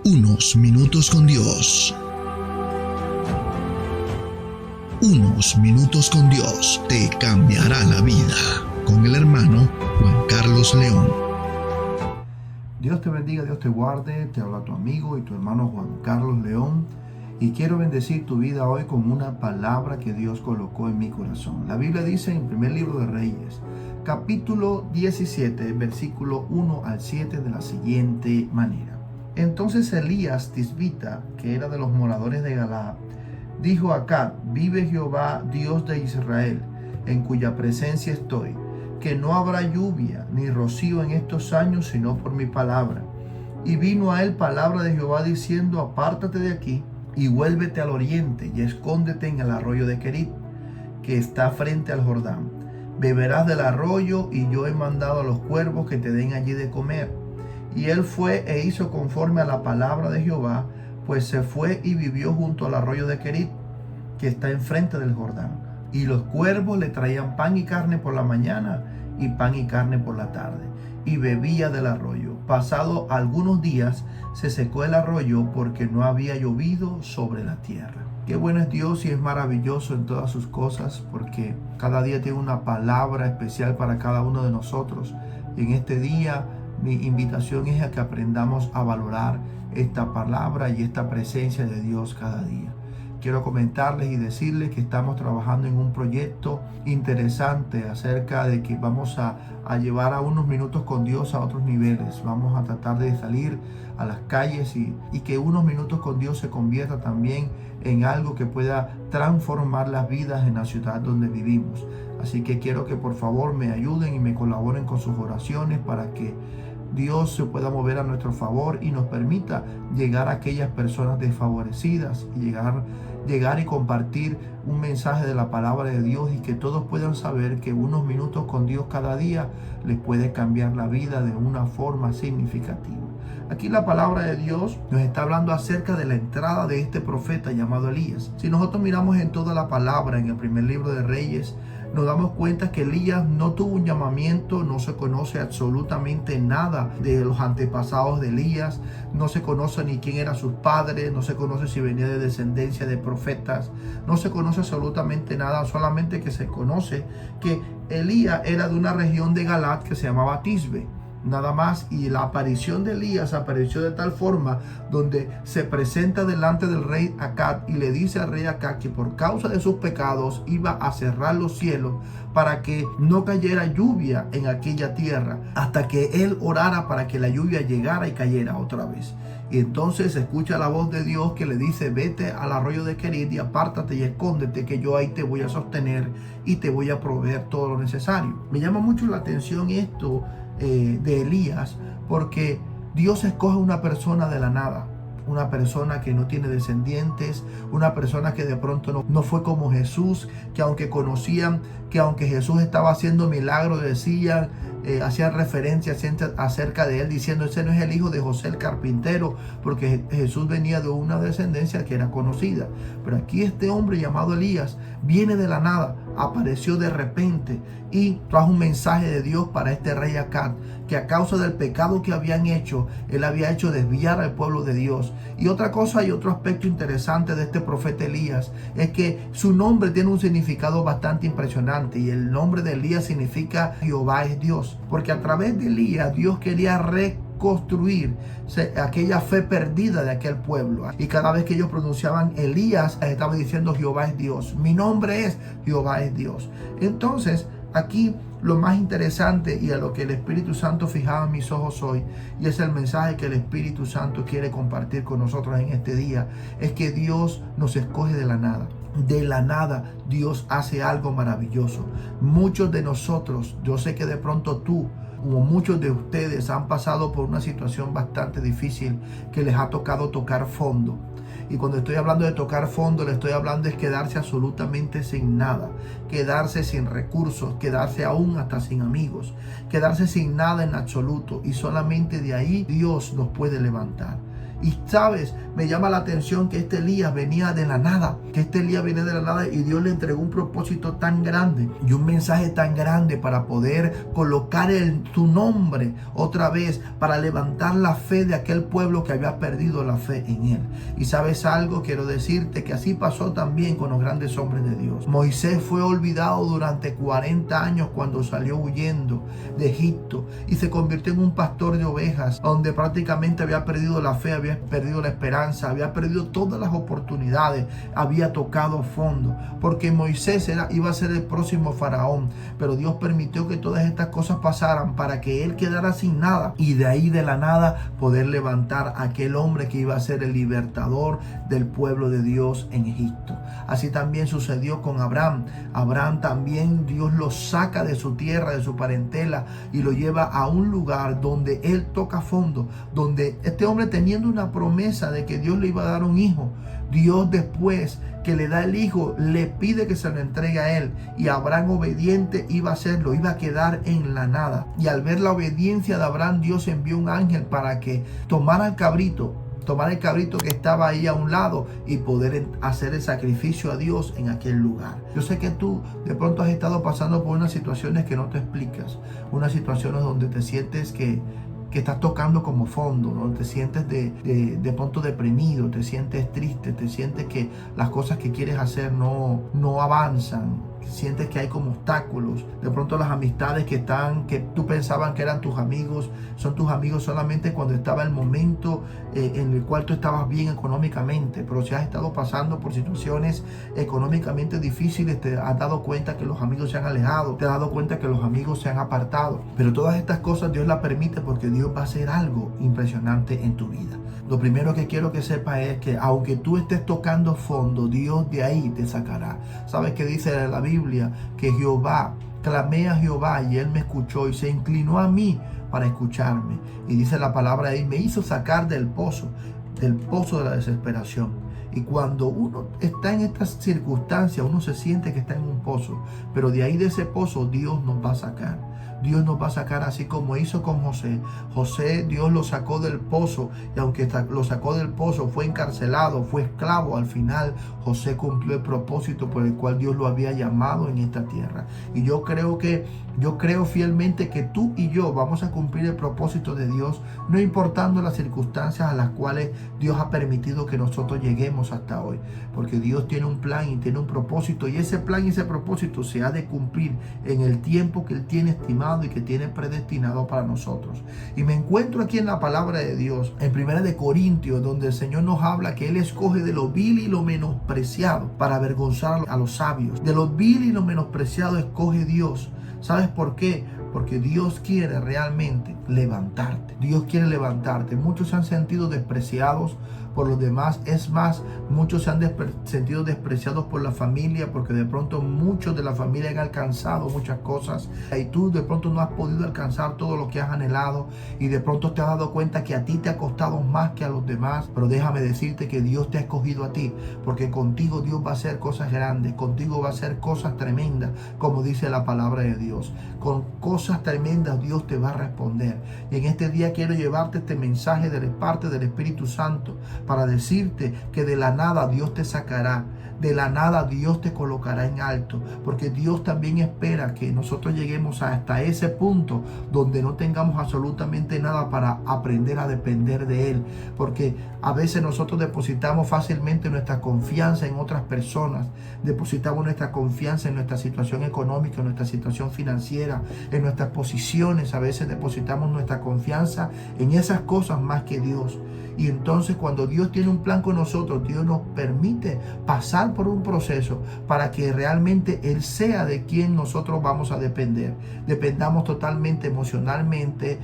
Unos minutos con Dios. Unos minutos con Dios te cambiará la vida. Con el hermano Juan Carlos León. Dios te bendiga, Dios te guarde. Te habla tu amigo y tu hermano Juan Carlos León. Y quiero bendecir tu vida hoy con una palabra que Dios colocó en mi corazón. La Biblia dice en el primer libro de Reyes, capítulo 17, versículo 1 al 7 de la siguiente manera. Entonces Elías Tisbita, que era de los moradores de Galaad, dijo a Acab: vive Jehová, Dios de Israel, en cuya presencia estoy, que no habrá lluvia ni rocío en estos años, sino por mi palabra. Y vino a él palabra de Jehová diciendo: apártate de aquí y vuélvete al oriente y escóndete en el arroyo de Querit, que está frente al Jordán. Beberás del arroyo, y yo he mandado a los cuervos que te den allí de comer. Y él fue e hizo conforme a la palabra de Jehová, pues se fue y vivió junto al arroyo de Querit, que está enfrente del Jordán. Y los cuervos le traían pan y carne por la mañana y pan y carne por la tarde, y bebía del arroyo. Pasado algunos días se secó el arroyo porque no había llovido sobre la tierra. Qué bueno es Dios y es maravilloso en todas sus cosas, porque cada día tiene una palabra especial para cada uno de nosotros. Y en este día mi invitación es a que aprendamos a valorar esta palabra y esta presencia de Dios cada día. Quiero comentarles y decirles que estamos trabajando en un proyecto interesante acerca de que vamos a llevar a unos minutos con Dios a otros niveles. Vamos a tratar de salir a las calles y que unos minutos con Dios se convierta también en algo que pueda transformar las vidas en la ciudad donde vivimos. Así que quiero que por favor me ayuden y me colaboren con sus oraciones para que Dios se pueda mover a nuestro favor y nos permita llegar a aquellas personas desfavorecidas y llegar y compartir un mensaje de la palabra de Dios, y que todos puedan saber que unos minutos con Dios cada día les puede cambiar la vida de una forma significativa. Aquí la palabra de Dios nos está hablando acerca de la entrada de este profeta llamado Elías. Si nosotros miramos en toda la palabra, en el primer libro de Reyes, nos damos cuenta que Elías no tuvo un llamamiento, no se conoce absolutamente nada de los antepasados de Elías, no se conoce ni quién eran sus padres, no se conoce si venía de descendencia de profetas, no se conoce absolutamente nada, solamente que se conoce que Elías era de una región de Galaad que se llamaba Tisbe. Nada más. Y la aparición de Elías apareció de tal forma donde se presenta delante del rey Acab y le dice al rey Acab que por causa de sus pecados iba a cerrar los cielos para que no cayera lluvia en aquella tierra, hasta que él orara para que la lluvia llegara y cayera otra vez. Y entonces se escucha la voz de Dios que le dice: vete al arroyo de Querit y apártate y escóndete, que yo ahí te voy a sostener y te voy a proveer todo lo necesario. Me llama mucho la atención esto de Elías, porque Dios escoge una persona de la nada, una persona que no tiene descendientes, una persona que de pronto no fue como Jesús, que aunque conocían que aunque Jesús estaba haciendo milagros, decían, hacían referencia acerca de él, diciendo: ese no es el hijo de José el carpintero, porque Jesús venía de una descendencia que era conocida. Pero aquí este hombre llamado Elías viene de la nada, apareció de repente y trajo un mensaje de Dios para este rey Acab, que a causa del pecado que habían hecho, él había hecho desviar al pueblo de Dios. Y otra cosa y otro aspecto interesante de este profeta Elías es que su nombre tiene un significado bastante impresionante, y el nombre de Elías significa Jehová es Dios, porque a través de Elías Dios quería reconstruir aquella fe perdida de aquel pueblo. Y cada vez que ellos pronunciaban Elías, estaba diciendo: Jehová es Dios, mi nombre es Jehová es Dios. Entonces aquí lo más interesante y a lo que el Espíritu Santo fijaba mis ojos hoy, y es el mensaje que el Espíritu Santo quiere compartir con nosotros en este día, es que Dios nos escoge de la nada. De la nada Dios hace algo maravilloso. Muchos de nosotros, yo sé que de pronto tú o muchos de ustedes han pasado por una situación bastante difícil que les ha tocado tocar fondo. Y cuando estoy hablando de tocar fondo, le estoy hablando es quedarse absolutamente sin nada, quedarse sin recursos, quedarse aún hasta sin amigos, quedarse sin nada en absoluto, y solamente de ahí Dios nos puede levantar. Y sabes, me llama la atención que este Elías venía de la nada, y Dios le entregó un propósito tan grande y un mensaje tan grande para poder colocar tu nombre otra vez, para levantar la fe de aquel pueblo que había perdido la fe en él. Y sabes algo, quiero decirte que así pasó también con los grandes hombres de Dios. Moisés fue olvidado durante 40 años cuando salió huyendo de Egipto y se convirtió en un pastor de ovejas, donde prácticamente había perdido la fe, había perdido la esperanza, había perdido todas las oportunidades, había tocado fondo, porque Moisés iba a ser el próximo faraón, pero Dios permitió que todas estas cosas pasaran para que él quedara sin nada, y de ahí, de la nada, poder levantar a aquel hombre que iba a ser el libertador del pueblo de Dios en Egipto. Así también sucedió con Abraham. Abraham también, Dios lo saca de su tierra, de su parentela, y lo lleva a un lugar donde él toca fondo, donde este hombre, teniendo una promesa de que Dios le iba a dar un hijo, Dios, después que le da el hijo, le pide que se lo entregue a él, y Abraham, obediente, iba a hacerlo, iba a quedar en la nada. Y al ver la obediencia de Abraham, Dios envió un ángel para que tomara el cabrito que estaba ahí a un lado y poder hacer el sacrificio a Dios en aquel lugar. Yo sé que tú de pronto has estado pasando por unas situaciones que no te explicas, unas situaciones donde te sientes que estás tocando como fondo, donde te sientes de pronto deprimido, te sientes triste, te sientes que las cosas que quieres hacer no avanzan, sientes que hay como obstáculos. De pronto las amistades que tú pensaban que eran tus amigos, son tus amigos solamente cuando estaba el momento en el cual tú estabas bien económicamente. Pero si has estado pasando por situaciones económicamente difíciles, te has dado cuenta que los amigos se han alejado, te has dado cuenta que los amigos se han apartado. Pero todas estas cosas Dios las permite porque Dios va a hacer algo impresionante en tu vida. Lo primero que quiero que sepas es que aunque tú estés tocando fondo, Dios de ahí te sacará. ¿Sabes qué dice la Biblia? Que clamé a Jehová y Él me escuchó y se inclinó a mí para escucharme. Y dice la palabra ahí, me hizo sacar del pozo de la desesperación. Y cuando uno está en estas circunstancias, uno se siente que está en un pozo, pero de ahí, de ese pozo, Dios nos va a sacar. Dios nos va a sacar, así como hizo con José. José, Dios lo sacó del pozo, y aunque lo sacó del pozo, fue encarcelado, fue esclavo. Al final, José cumplió el propósito por el cual Dios lo había llamado en esta tierra. Y yo creo fielmente que tú y yo vamos a cumplir el propósito de Dios, no importando las circunstancias a las cuales Dios ha permitido que nosotros lleguemos hasta hoy. Porque Dios tiene un plan y tiene un propósito, y ese plan y ese propósito se ha de cumplir en el tiempo que Él tiene estimado y que tiene predestinado para nosotros. Y me encuentro aquí en la palabra de Dios, en 1 Corintios, donde el Señor nos habla que Él escoge de lo vil y lo menospreciado para avergonzar a los sabios. De lo vil y lo menospreciado escoge Dios. ¿Sabes por qué? Porque Dios quiere realmente levantarte. Dios quiere levantarte. Muchos se han sentido despreciados por los demás. Es más, muchos se han sentido despreciados por la familia, porque de pronto muchos de la familia han alcanzado muchas cosas y tú de pronto no has podido alcanzar todo lo que has anhelado, y de pronto te has dado cuenta que a ti te ha costado más que a los demás. Pero déjame decirte que Dios te ha escogido a ti, porque contigo Dios va a hacer cosas grandes, contigo va a hacer cosas tremendas, como dice la palabra de Dios. Con cosas tremendas Dios te va a responder. Y en este día quiero llevarte este mensaje de parte del Espíritu Santo, para decirte que de la nada Dios te sacará, de la nada Dios te colocará en alto, porque Dios también espera que nosotros lleguemos hasta ese punto donde no tengamos absolutamente nada para aprender a depender de Él, porque a veces nosotros depositamos fácilmente nuestra confianza en otras personas, depositamos nuestra confianza en nuestra situación económica, en nuestra situación financiera, en nuestras posiciones. A veces depositamos nuestra confianza en esas cosas más que Dios. Y entonces, cuando Dios tiene un plan con nosotros, Dios nos permite pasar por un proceso para que realmente Él sea de quien nosotros vamos a depender. Dependamos totalmente, emocionalmente,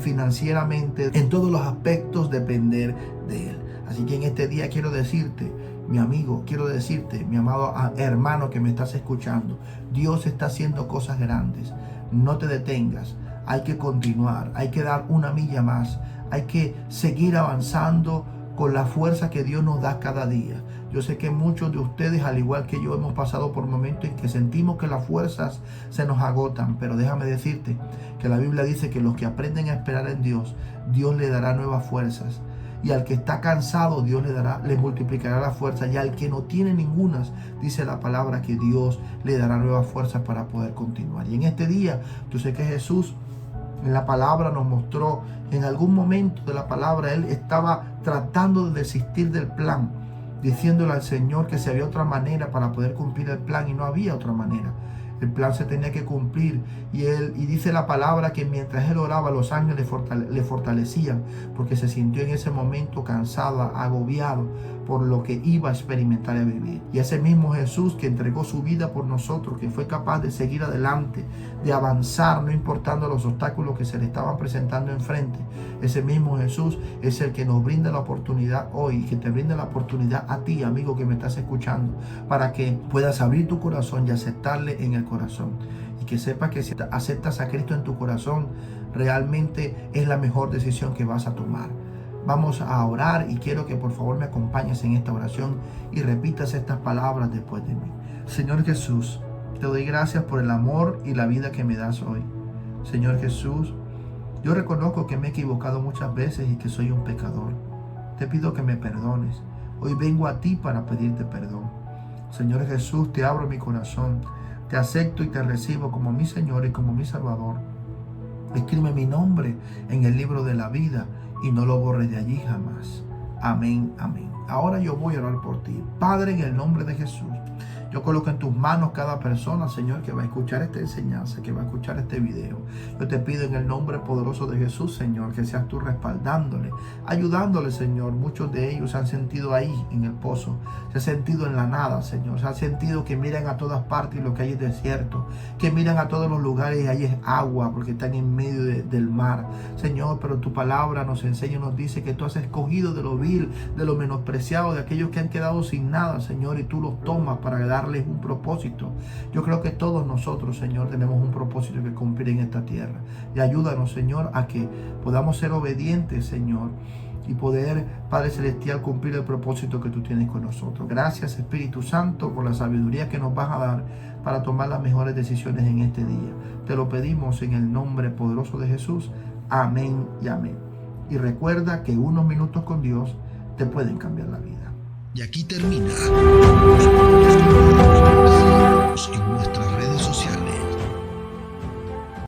financieramente, en todos los aspectos, depender de Él. Así que en este día quiero decirte, mi amigo, quiero decirte, mi amado hermano que me estás escuchando, Dios está haciendo cosas grandes. No te detengas, hay que continuar, hay que dar una milla más. Hay que seguir avanzando con la fuerza que Dios nos da cada día. Yo sé que muchos de ustedes, al igual que yo, hemos pasado por momentos en que sentimos que las fuerzas se nos agotan. Pero déjame decirte que la Biblia dice que los que aprenden a esperar en Dios, Dios le dará nuevas fuerzas. Y al que está cansado, Dios le multiplicará la fuerza. Y al que no tiene ningunas, dice la palabra que Dios le dará nuevas fuerzas para poder continuar. Y en este día, yo sé que Jesús en la palabra nos mostró, en algún momento de la palabra, Él estaba tratando de desistir del plan, diciéndole al Señor que si había otra manera para poder cumplir el plan, y no había otra manera. El plan se tenía que cumplir y dice la palabra que mientras él oraba, los ángeles le fortalecían, porque se sintió en ese momento cansado, agobiado por lo que iba a experimentar y a vivir. Y ese mismo Jesús que entregó su vida por nosotros, que fue capaz de seguir adelante, de avanzar, no importando los obstáculos que se le estaban presentando enfrente, ese mismo Jesús es el que nos brinda la oportunidad hoy, que te brinda la oportunidad a ti, amigo que me estás escuchando, para que puedas abrir tu corazón y aceptarle en el corazón. Y que sepas que si aceptas a Cristo en tu corazón, realmente es la mejor decisión que vas a tomar. Vamos a orar y quiero que por favor me acompañes en esta oración y repitas estas palabras después de mí. Señor Jesús, te doy gracias por el amor y la vida que me das hoy. Señor Jesús, yo reconozco que me he equivocado muchas veces y que soy un pecador. Te pido que me perdones. Hoy vengo a ti para pedirte perdón. Señor Jesús, te abro mi corazón. Te acepto y te recibo como mi Señor y como mi Salvador. Escribe mi nombre en el libro de la vida y no lo borres de allí jamás. Amén, amén. Ahora yo voy a orar por ti. Padre, en el nombre de Jesús, yo coloco en tus manos cada persona, Señor, que va a escuchar esta enseñanza, que va a escuchar este video. Yo te pido en el nombre poderoso de Jesús, Señor, que seas tú respaldándole, ayudándole, Señor. Muchos de ellos se han sentido ahí en el pozo, se han sentido en la nada, Señor. Se han sentido que miran a todas partes y lo que hay es desierto, que miran a todos los lugares y ahí es agua porque están en medio del mar. Señor, pero tu palabra nos enseña y nos dice que tú has escogido de lo vil, de lo menospreciado, de aquellos que han quedado sin nada, Señor, y tú los tomas para darles un propósito. Yo creo que todos nosotros, Señor, tenemos un propósito que cumplir en esta tierra. Y ayúdanos, Señor, a que podamos ser obedientes, Señor, y poder, Padre Celestial, cumplir el propósito que tú tienes con nosotros. Gracias, Espíritu Santo, por la sabiduría que nos vas a dar para tomar las mejores decisiones en este día. Te lo pedimos en el nombre poderoso de Jesús. Amén y amén. Y recuerda que unos minutos con Dios te pueden cambiar la vida. Y aquí termina